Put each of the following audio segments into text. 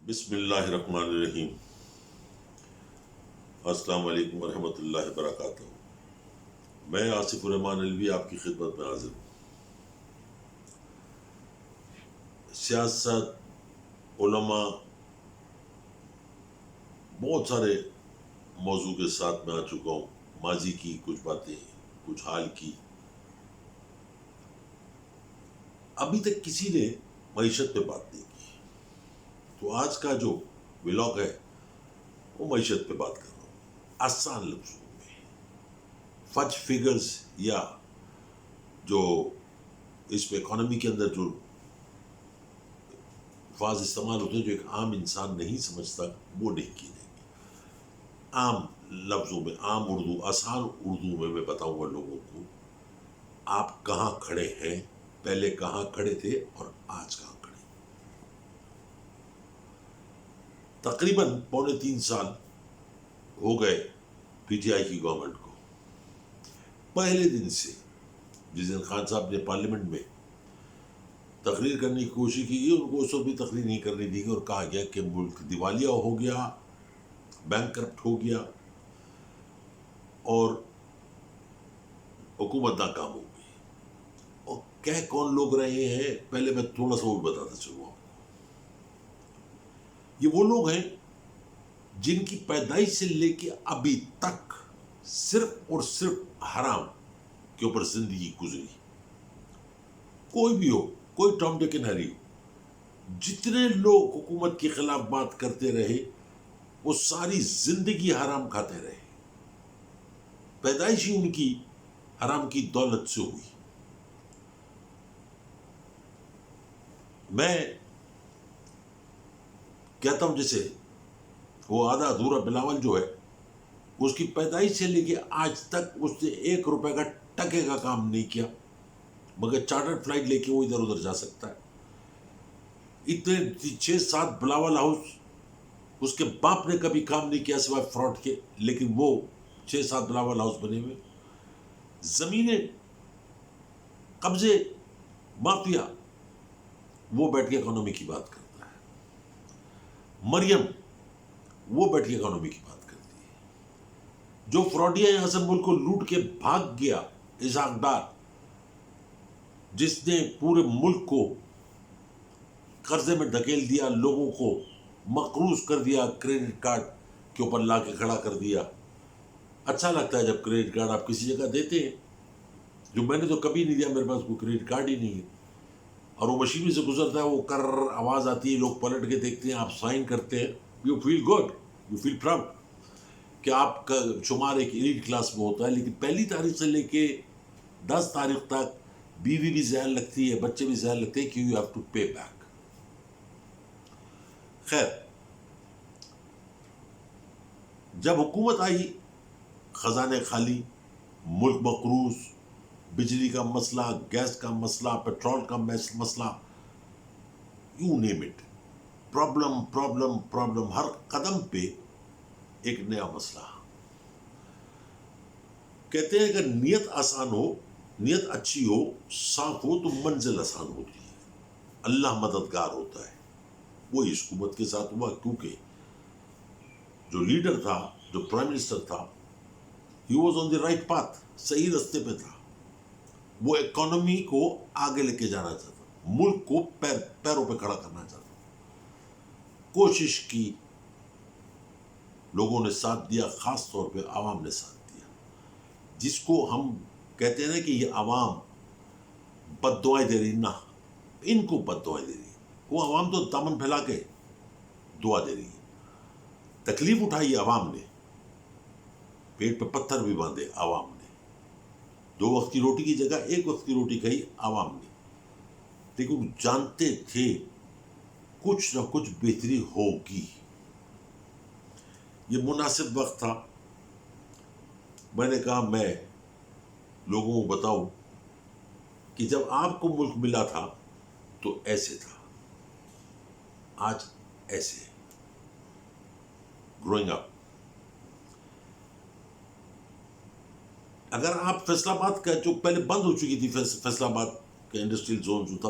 بسم اللہ الرحمن الرحیم۔ السلام علیکم ورحمۃ اللہ وبرکاتہ۔ میں آصف الرحمان الوی آپ کی خدمت میں حاضر ہوں۔ سیاست، علماء، بہت سارے موضوع کے ساتھ میں آ چکا ہوں۔ ماضی کی کچھ باتیں، کچھ حال کی۔ ابھی تک کسی نے معیشت پہ بات نہیں کی، تو آج کا جو ولاگ ہے وہ معیشت پہ بات کر رہا ہوں، آسان لفظوں میں۔ فچ فگرز یا جو اس پہ اکانومی کے اندر جو الفاظ استعمال ہوتے ہیں جو ایک عام انسان نہیں سمجھتا، وہ نہیں کی جائیں گی۔ عام لفظوں میں، عام اردو، آسان اردو میں بتاؤں گا لوگوں کو آپ کہاں کھڑے ہیں، پہلے کہاں کھڑے تھے اور آج کہاں کھڑے ہیں۔ تقریباً 2.25 سال ہو گئے پی ٹی آئی کی گورنمنٹ کو۔ پہلے دن سے جس دن خان صاحب نے پارلیمنٹ میں تقریر کرنے کی کوشش کی، ان کو اس وقت بھی تقریر نہیں کرنی دی گئی اور کہا گیا کہ ملک دیوالیہ ہو گیا، بینک کرپٹ ہو گیا اور حکومت ناکام ہو گئی۔ اور کہہ کون لوگ رہے ہیں، پہلے میں تھوڑا سا وہ بتاتا چلوں آپ کو۔ یہ وہ لوگ ہیں جن کی پیدائش سے لے کے ابھی تک صرف اور صرف حرام کے اوپر زندگی گزری۔ کوئی بھی ہو، کوئی ٹام ڈک اینڈ ہیری ہو، جتنے لوگ حکومت کے خلاف بات کرتے رہے وہ ساری زندگی حرام کھاتے رہے۔ پیدائش ہی ان کی حرام کی دولت سے ہوئی۔ میں کہتا ہوں جیسے وہ آدھا ادھورا بلاول جو ہے، اس کی پیدائش سے لے کے آج تک اس نے 1 روپے کا ٹکے کا کام نہیں کیا، مگر چارٹر فلائٹ لے کے وہ ادھر ادھر جا سکتا ہے۔ اتنے 6-7 بلاول ہاؤس اس کے باپ نے کبھی کام نہیں کیا سوائے فراڈ کے، لیکن وہ 6-7 بلاول ہاؤس بنے ہوئے۔ زمینیں، قبضے، مافیا، وہ بیٹھ کے اکانومی کی بات کرتا ہے۔ مریم، وہ بیٹھ کے اکانومی کی بات کرتی ہے۔ جو فراڈیا یہاں سے ملک کو لوٹ کے بھاگ گیا، اسحاق ڈار، جس نے پورے ملک کو قرضے میں ڈھکیل دیا، لوگوں کو مقروض کر دیا، کریڈٹ کارڈ کے اوپر لا کے کھڑا کر دیا۔ اچھا لگتا ہے جب کریڈٹ کارڈ آپ کسی جگہ دیتے ہیں، جو میں نے تو کبھی نہیں دیا، میرے پاس کوئی کریڈٹ کارڈ ہی نہیں ہے، اور وہ مشین میں سے گزرتا ہے، وہ کر آواز آتی ہے، لوگ پلٹ کے دیکھتے ہیں، آپ سائن کرتے ہیں، you feel good, you feel proud کہ آپ کا شمار ایک ایلیٹ کلاس میں ہوتا ہے۔ لیکن 1 تاریخ سے لے کے 10 تاریخ تک بیوی بھی ذہن لگتی ہے، بچے بھی ذہن لگتے ہیں کہ you have to pay back. خیر، جب حکومت آئی، خزانے خالی، ملک مقروض، بجلی کا مسئلہ، گیس کا مسئلہ، پیٹرول کا مسئلہ، you name it, problem problem problem, ہر قدم پہ ایک نیا مسئلہ۔ کہتے ہیں اگر نیت آسان ہو، نیت اچھی ہو، صاف ہو، تو منزل آسان ہوتی ہے، اللہ مددگار ہوتا ہے۔ وہی اس حکومت کے ساتھ ہوا، کیونکہ جو لیڈر تھا، جو پرائم منسٹر تھا، he was on the right path, صحیح رستے پہ تھا۔ وہ اکانومی کو آگے لے کے جانا چاہتا، ملک کو پیروں پہ کھڑا کرنا چاہتا، کوشش کی، لوگوں نے ساتھ دیا، خاص طور پہ عوام نے ساتھ دیا، جس کو ہم کہتے ہیں نا کہ یہ عوام بد دعائیں دے رہی، نہ، ان کو بد دعائیں دے رہی۔ وہ عوام تو دامن پھیلا کے دعا دے رہی ہے۔ تکلیف اٹھائی عوام نے، پیٹ پہ پتھر بھی باندھے عوام نے، 2 وقت کی روٹی کی جگہ 1 وقت کی روٹی کھائی عوام نے، لیکن جانتے تھے کچھ نہ کچھ بہتری ہوگی۔ یہ مناسب وقت تھا، میں نے کہا میں لوگوں کو بتاؤں کہ جب آپ کو ملک ملا تھا تو ایسے تھا، آج ایسے ہے۔ گروئنگ اپ، اگر آپ فیصل آباد کا جو پہلے بند ہو چکی تھی، فیصل آباد کا انڈسٹریل زون جو تھا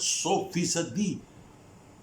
100%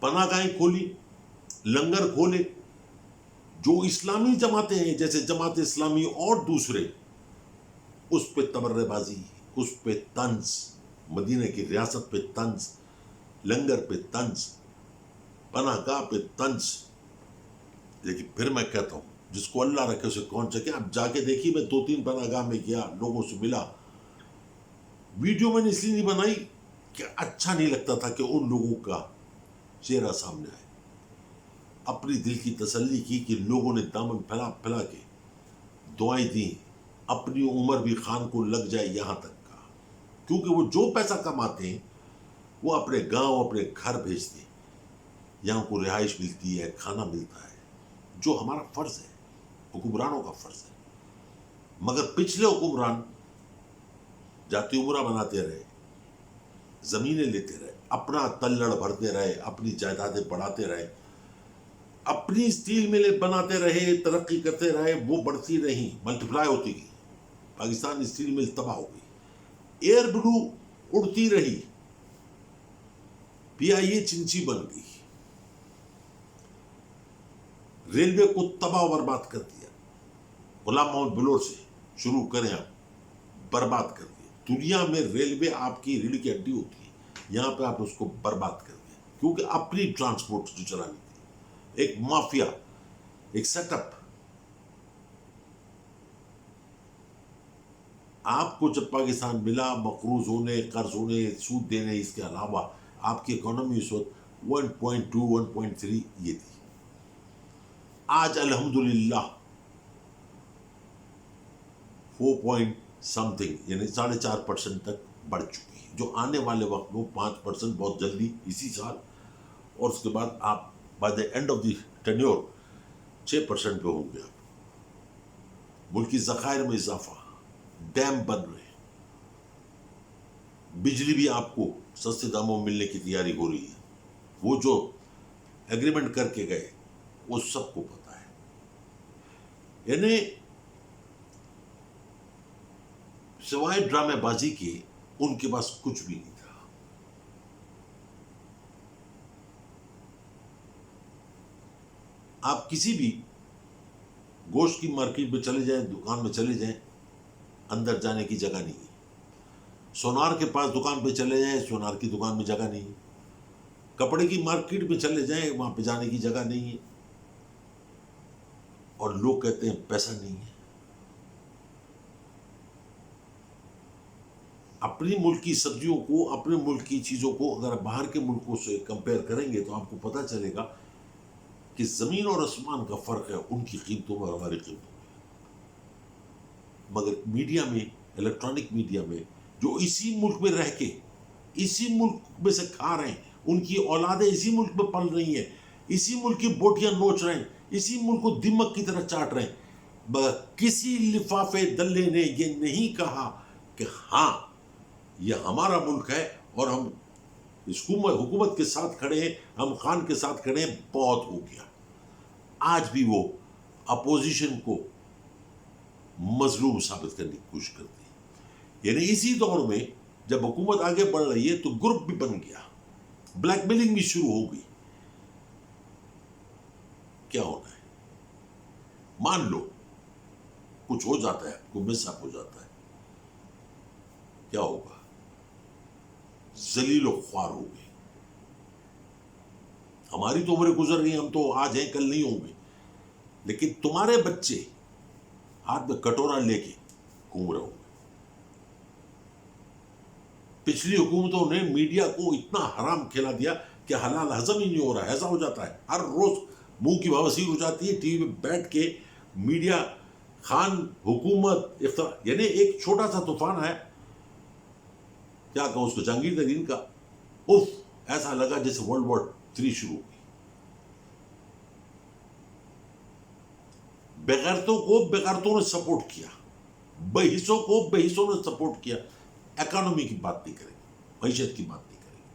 پناہ گاہیں کھولی، لنگر کھولے. جو اسلامی جماعتیں ہیں جیسے جماعت اسلامی اور دوسرے، اس پہ تبرہ بازی، اس پہ طنز، مدینہ کی ریاست پہ طنز، لنگر پہ طنز، پناہ گاہ پہ طنز. لیکن پھر میں کہتا ہوں جس کو اللہ رکھے اسے کون چکے. اب جا کے دیکھیے، میں 2-3 پناہ گاہ میں گیا، لوگوں سے ملا. ویڈیو میں نے اس لیے نہیں بنائی کہ اچھا نہیں لگتا تھا کہ ان لوگوں کا چہرہ سامنے آئے. اپنی دل کی تسلی کی کہ لوگوں نے دامن پھیلا پھیلا کے دعائیں دیں، اپنی عمر بھی خان کو لگ جائے یہاں تک کا. کیونکہ وہ جو پیسہ کماتے ہیں وہ اپنے گاؤں، اپنے گھر بھیجتے ہیں. یہاں کو رہائش ملتی ہے، کھانا ملتا ہے، جو ہمارا فرض ہے، حکمرانوں کا فرض ہے. مگر پچھلے حکمران جاتی عمرہ بناتے رہے، زمینیں لیتے رہے، اپنا تلڑ بھرتے رہے، اپنی جائیدادیں بڑھاتے رہے، اپنی اسٹیل ملیں بناتے رہے، ترقی کرتے رہے. وہ بڑھتی رہیں، ملٹیپلائی ہوتی گئی. پاکستان اسٹیل مل تباہ ہو گئی. ایئر بلو اڑتی رہی، PIA چنچی بن گئی. ریلوے کو تباہ و برباد کر دیا. غلام محمد بلور سے شروع کریں آپ، برباد کر دیا. دنیا میں ریلوے آپ کی ریڑھ کی ہڈی ہوتی ہے، یہاں پہ آپ اس کو برباد کر دیا. کیونکہ اپنی ٹرانسپورٹ جو چلانی تھی، ایک مافیا، ایک سیٹ اپ. آپ کو جب پاکستان ملا، مقروض ہونے، قرض ہونے، سود دینے، اس کے علاوہ آپ کی اکانومی اس وقت 1.2 1.3 یہ تھی. آج الحمدللہ 4 سم تھنگ یعنی 4.5% تک بڑھ چکی ہے، جو آنے والے وقت میں 5% بہت جلدی اسی سال، اور اس کے بعد آپ by the and of the tenure 6% پہ ہوں گے. آپ ملکی ذخائر میں اضافہ، ڈیم بن رہے ہیں، بجلی بھی آپ کو سستے داموں میں ملنے کی تیاری ہو رہی ہے. وہ جو ایگریمنٹ کر کے گئے وہ سب کو پتا ہے. یعنی سوائے ڈرامے بازی کے ان کے پاس کچھ بھی نہیں تھا. آپ کسی بھی گوشت کی مارکیٹ میں چلے جائیں، دکان میں چلے جائیں، اندر جانے کی جگہ نہیں ہے. سونار کے پاس دکان پہ چلے جائیں، سونار کی دکان میں جگہ نہیں ہے. کپڑے کی مارکیٹ میں چلے جائیں، وہاں پہ جانے کی جگہ نہیں ہے. اور لوگ کہتے ہیں پیسہ نہیں ہے. اپنی ملک کی سبزیوں کو، اپنے ملک کی چیزوں کو اگر باہر کے ملکوں سے کمپیئر کریں گے تو آپ کو پتہ چلے گا کہ زمین اور آسمان کا فرق ہے ان کی قیمتوں میں اور ہماری قیمتوں میں. مگر میڈیا میں، الیکٹرانک میڈیا میں، جو اسی ملک میں رہ کے اسی ملک میں سے کھا رہے ہیں، ان کی اولادیں اسی ملک میں پل رہی ہیں، اسی ملک کی بوٹیاں نوچ رہے ہیں، اسی ملک کو دیمک کی طرح چاٹ رہے ہیں، مگر کسی لفافے دلے نے یہ نہیں کہا کہ ہاں یہ ہمارا ملک ہے اور ہم اس حکومت کے ساتھ کھڑے ہیں، ہم خان کے ساتھ کھڑے ہیں. بہت ہو گیا. آج بھی وہ اپوزیشن کو مظلوم ثابت کرنے کی کوشش کرتی ہے. یعنی اسی دور میں جب حکومت آگے بڑھ رہی ہے تو گروپ بھی بن گیا، بلیک میلنگ بھی شروع ہو گئی. کیا ہونا ہے؟ مان لو کچھ ہو جاتا ہے، کوئی مس اپ ہو جاتا ہے، کیا ہوگا؟ ذلیل و خوار ہو گئے. ہماری تو عمریں گزر گئی، ہم تو آج ہیں کل نہیں ہوں گے، لیکن تمہارے بچے ہاتھ میں کٹورا لے کے گھوم رہے ہوں گے. پچھلی حکومتوں نے میڈیا کو اتنا حرام کھلا دیا کہ حلال ہضم ہی نہیں ہو رہا ہے، ایسا ہو جاتا ہے. ہر روز منہ کی بواسیر ہو جاتی ہے. ٹی وی پہ بیٹھ کے میڈیا، خان، حکومت، یعنی ایک چھوٹا سا طوفان ہے، کیا کہوں اس کو، جہانگیر ترین کا، اف ایسا لگا جیسے ورلڈ وار 3 شروع ہو گئی. بغیرتوں کو بغیرتوں نے سپورٹ کیا، بے حصوں کو بے حصوں نے سپورٹ کیا. اکانومی کی بات نہیں کریں گے، معیشت کی بات نہیں کریں گے.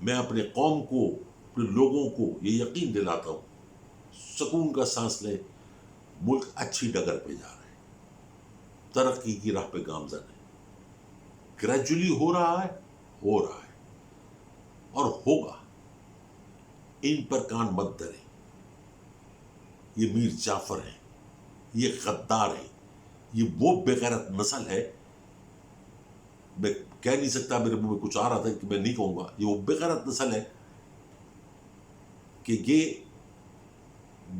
میں اپنے قوم کو، اپنے لوگوں کو یہ یقین دلاتا ہوں، سکون کا سانس لیں. ملک اچھی ڈگر پہ جا رہا ہے، ترقی کی راہ پہ گامزن ہے. گریجولی ہو رہا ہے اور ہوگا. ان پر کان مت دھریں. یہ میر جعفر ہیں, یہ غدار ہیں, یہ وہ بے غیرت نسل ہے. میں کہہ نہیں سکتا, میرے منہ میں کچھ آ رہا تھا کہ میں نہیں کہوں گا. یہ وہ بے غیرت نسل ہے کہ یہ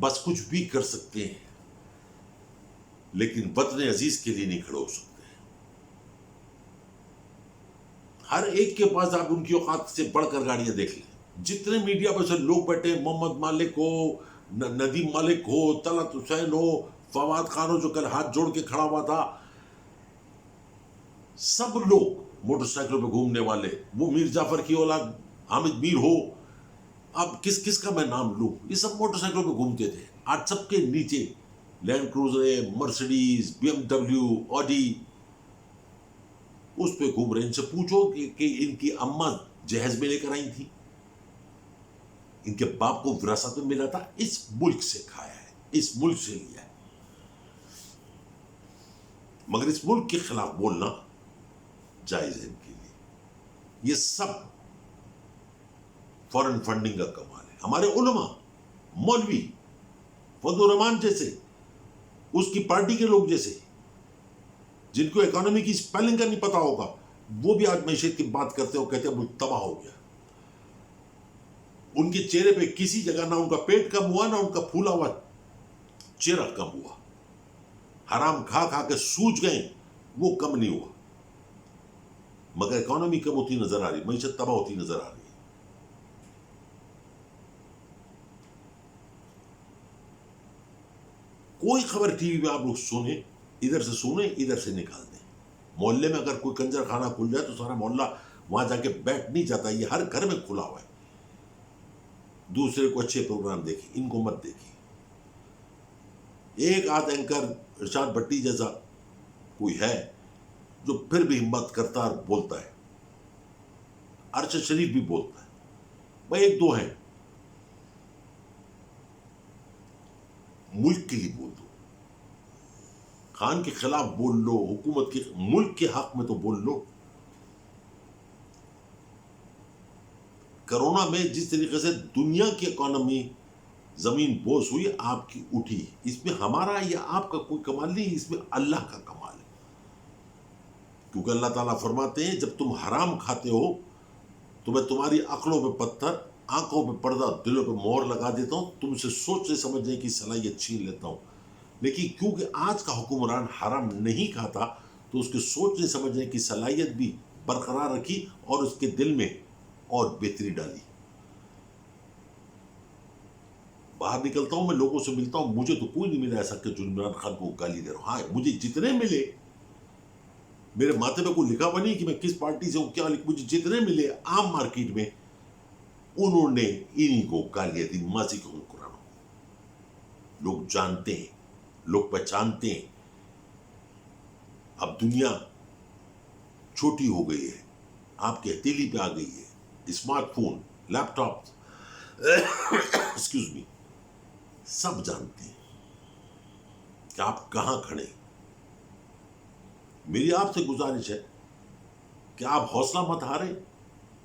بس کچھ بھی کر سکتے ہیں لیکن وطن عزیز کے لیے نہیں کھڑے ہو سکتے. ہر ایک کے پاس آپ ان کی اوقات سے بڑھ کر گاڑیاں دیکھ لیں. جتنے میڈیا پہ سے لوگ بیٹھے, محمد مالک ہو, ندیم مالک ہو, طلعت حسین ہو, فواد خان ہو جو کل ہاتھ جوڑ کے کھڑا ہوا تھا, سب لوگ موٹر سائیکلوں پہ گھومنے والے. وہ میر جعفر کی اولاد حامد میر ہو, اب کس کس کا میں نام لوں, یہ سب موٹر سائیکلوں پہ گھومتے تھے. آج سب کے نیچے land cruiser, Mercedes, B M W, Audi, اس پہ گھوم رہے. ان سے پوچھو کہ ان کی اماں جہیز میں لے کر آئی تھی, ان کے باپ کو وراثت میں ملا تھا, اس ملک سے کھایا ہے, اس ملک سے لیا ہے. مگر اس ملک کے خلاف بولنا جائز ہے ان کے لیے. یہ سب فورن فنڈنگ کا کمال ہے. ہمارے علماء, مولوی فضل الرحمان جیسے, اس کی پارٹی کے لوگ جیسے, جن کو اکانومی کی سپیلنگ کا نہیں پتا ہوگا, وہ بھی آج معیشت کی بات کرتے ہو, کہتے ہیں ملک تباہ ہو گیا. ان کے چہرے پہ کسی جگہ نہ ان کا پیٹ کم ہوا, نہ ان کا پھولا ہوا چہرہ کم ہوا. حرام کھا کھا کے سوج گئے, وہ کم نہیں ہوا. مگر اکانومی کم ہوتی نظر آ رہی, معیشت تباہ ہوتی نظر آ رہی ہے. کوئی خبر ٹی وی میں آپ لوگ سنیں, ادھر سے سنیں ادھر سے نکال دیں. محلے میں اگر کوئی کنجر خانہ کھل جائے تو سارا محلہ وہاں جا کے بیٹھ نہیں جاتا. یہ ہر گھر میں کھلا ہوا ہے. دوسرے کو اچھے پروگرام دیکھیں, ان کو مت دیکھیں. ایک آدھ اینکر ارشاد بھٹی جیسا کوئی ہے جو پھر بھی ہمت کرتا اور بولتا ہے. ارشد شریف بھی بولتا ہے. بھائی ایک دو ہیں, ملک کے لیے بول دو. خان کے خلاف بول لو, حکومت کے, ملک کے حق میں تو بول لو. کرونا میں جس طریقے سے دنیا کی اکانومی زمین بوس ہوئی, آپ کی اٹھی. اس میں ہمارا یا آپ کا کوئی کمال نہیں, اس میں اللہ کا کمال ہے. کیونکہ اللہ تعالیٰ فرماتے ہیں جب تم حرام کھاتے ہو تو میں تمہاری عقلوں پہ پتھر, آنکھوں پہ پردہ, دلوں پہ مہر لگا دیتا ہوں, تم سے سوچنے سمجھنے کی صلاحیت چھین لیتا ہوں. لیکن کیونکہ آج کا حکمران حرام نہیں کھاتا تو اس کے سوچنے سمجھنے کی صلاحیت بھی برقرار رکھی اور اس کے دل میں اور بہتری ڈالی. باہر نکلتا ہوں, میں لوگوں سے ملتا ہوں, مجھے تو کوئی نہیں ملا ایسا کہ جو عمران خان کو گالی دے رہا ہوں. ہاں, مجھے جتنے ملے, میرے ماتھے پہ کوئی لکھا ہوا نہیں کہ میں کس پارٹی سے ہوں, کیا مجھے جتنے ملے عام مارکیٹ میں, انہوں نے انہی کو گالیاں دی. ماضی کے حکمرانوں کو لوگ جانتے ہیں, لوگ پہچانتے ہیں. اب دنیا چھوٹی ہو گئی ہے, آپ کی ہتھیلی پہ آ گئی ہے. اسمارٹ فون, لیپ ٹاپ, ایکسکیوز می, سب جانتے ہیں کہ آپ کہاں کھڑے. میری آپ سے گزارش ہے کہ آپ حوصلہ مت ہاریں,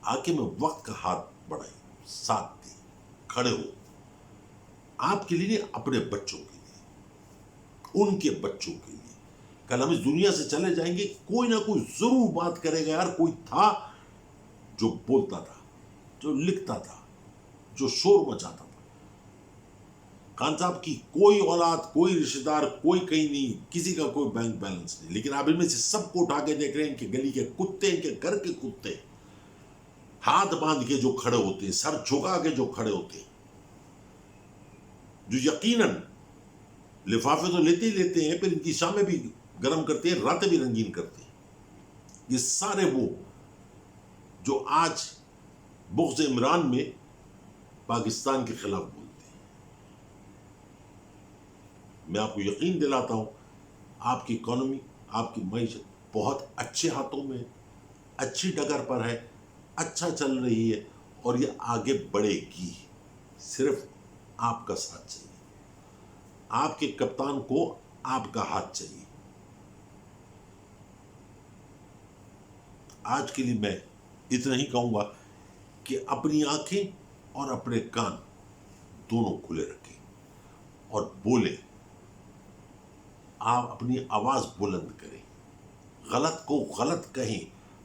آگے میں وقت کا ہاتھ بڑھائیں, ساتھ دیں, کھڑے ہو. آپ کے لیے, اپنے بچوں کے لیے, ان کے بچوں کے لیے. کل ہم اس دنیا سے چلے جائیں گے, کوئی نہ کوئی ضرور بات کرے گا, یار کوئی تھا جو بولتا تھا, جو لکھتا تھا, جو شور مچاتا تھا. خان صاحب کی کوئی اولاد, کوئی رشتہ دار, کوئی کہیں نہیں, کسی کا کوئی بینک بیلنس نہیں, لیکن آپ ان میں سے سب کو اٹھا کے دیکھ رہے ہیں. ان کے گلی کے کتے, ان کے گھر کے کتے, ہاتھ باندھ کے جو کھڑے ہوتے ہیں, سر جھکا کے جو کھڑے ہوتے ہیں, جو یقیناً لفافے تو لیتے ہی لیتے ہیں, پھر ان کی شامیں بھی گرم کرتے ہیں, راتیں بھی رنگین کرتے ہیں. یہ سارے وہ جو آج بغض عمران میں پاکستان کے خلاف بولتے ہیں. میں آپ کو یقین دلاتا ہوں, آپ کی اکانومی, آپ کی معیشت بہت اچھے ہاتھوں میں, اچھی ڈگر پر ہے, اچھا چل رہی ہے, اور یہ آگے بڑھے گی. صرف آپ کا ساتھ چاہیے, آپ کے کپتان کو آپ کا ہاتھ چاہیے. آج کے لیے میں اتنا ہی کہوں گا کہ اپنی آنکھیں اور اپنے کان دونوں کھلے رکھیں اور بولیں. آپ اپنی آواز بلند کریں, غلط کو غلط کہیں,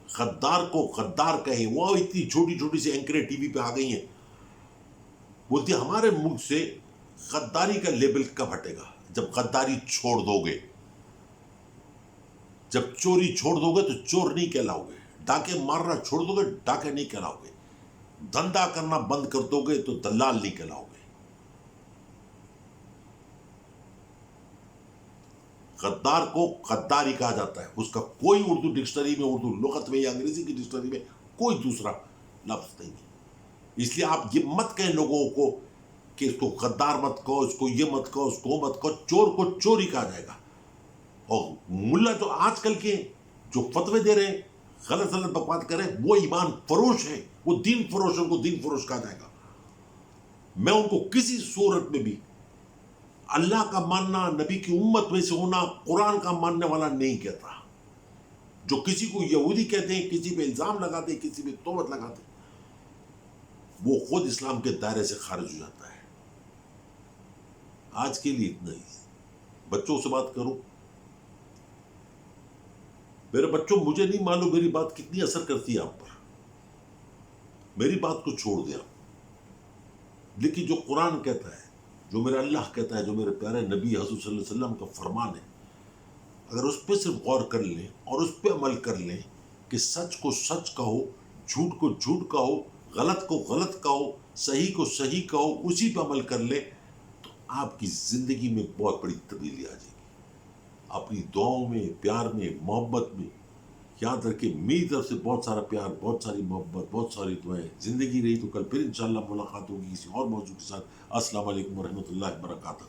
غدار کو غدار کہیں. وہ اتنی چھوٹی چھوٹی سی اینکریں ٹی وی پہ آ گئی ہیں, بولتی ہمارے ملک سے غداری کا لیبل کب ہٹے گا؟ جب غداری چھوڑ دو گے. جب چوری چھوڑ دو گے تو چور نہیں کہلاؤ گے, ڈاکے مارنا چھوڑ دو گے ڈاکے نہیں کہلاؤ گے, دھندا کرنا بند کر دو گے تو دلال نہیں کہلاؤ گے. غدار کو غداری کہا جاتا ہے, اس کا کوئی اردو ڈکشنری میں, اردو لغت میں یا انگریزی کی ڈکشنری میں کوئی دوسرا لفظ نہیں ہے. اس لیے آپ یہ مت کہیں لوگوں کو کہ اس کو غدار مت کہو, اس کو یہ مت کہو, اس کو مت کہو. چور کو چوری کہا جائے گا. اور ملا جو آج کل کے جو فتوے دے رہے ہیں, غلط غلط بکوات کر رہے ہیں, وہ ایمان فروش ہیں, وہ دین فروش ہیں, ان کو دین فروش کہا جائے گا. میں ان کو کسی صورت میں بھی اللہ کا ماننا, نبی کی امت میں سے ہونا, قرآن کا ماننے والا نہیں کہتا. جو کسی کو یہودی کہتے ہیں, کسی پہ الزام لگاتے ہیں, کسی پہ تہمت لگاتے ہیں, وہ خود اسلام کے دائرے سے خارج ہو جاتا ہے. آج کے لیے اتنا ہی. بچوں سے بات کروں. میرے بچوں, مجھے نہیں معلوم میری بات کتنی اثر کرتی ہے آپ پر. میری بات کو چھوڑ دیں آپ, لیکن جو قرآن کہتا ہے, جو میرا اللہ کہتا ہے, جو میرے پیارے نبی حضور صلی اللہ علیہ وسلم کا فرمان ہے, اگر اس پہ صرف غور کر لیں اور اس پہ عمل کر لیں کہ سچ کو سچ کہو, جھوٹ کو جھوٹ کہو, غلط کو غلط کہو, صحیح کو صحیح کہو, اسی پہ عمل کر لیں, تو آپ کی زندگی میں بہت بڑی تبدیلی آ جائے گی. اپنی دعاؤں میں, پیار میں, محبت میں یاد رکھیں. میری طرف سے بہت سارا پیار, بہت ساری محبت, بہت ساری دعائیں. زندگی رہی تو کل پھر انشاءاللہ ملاقات ہوگی کسی اور موضوع کے ساتھ. السلام علیکم ورحمۃ اللہ وبرکاتہ.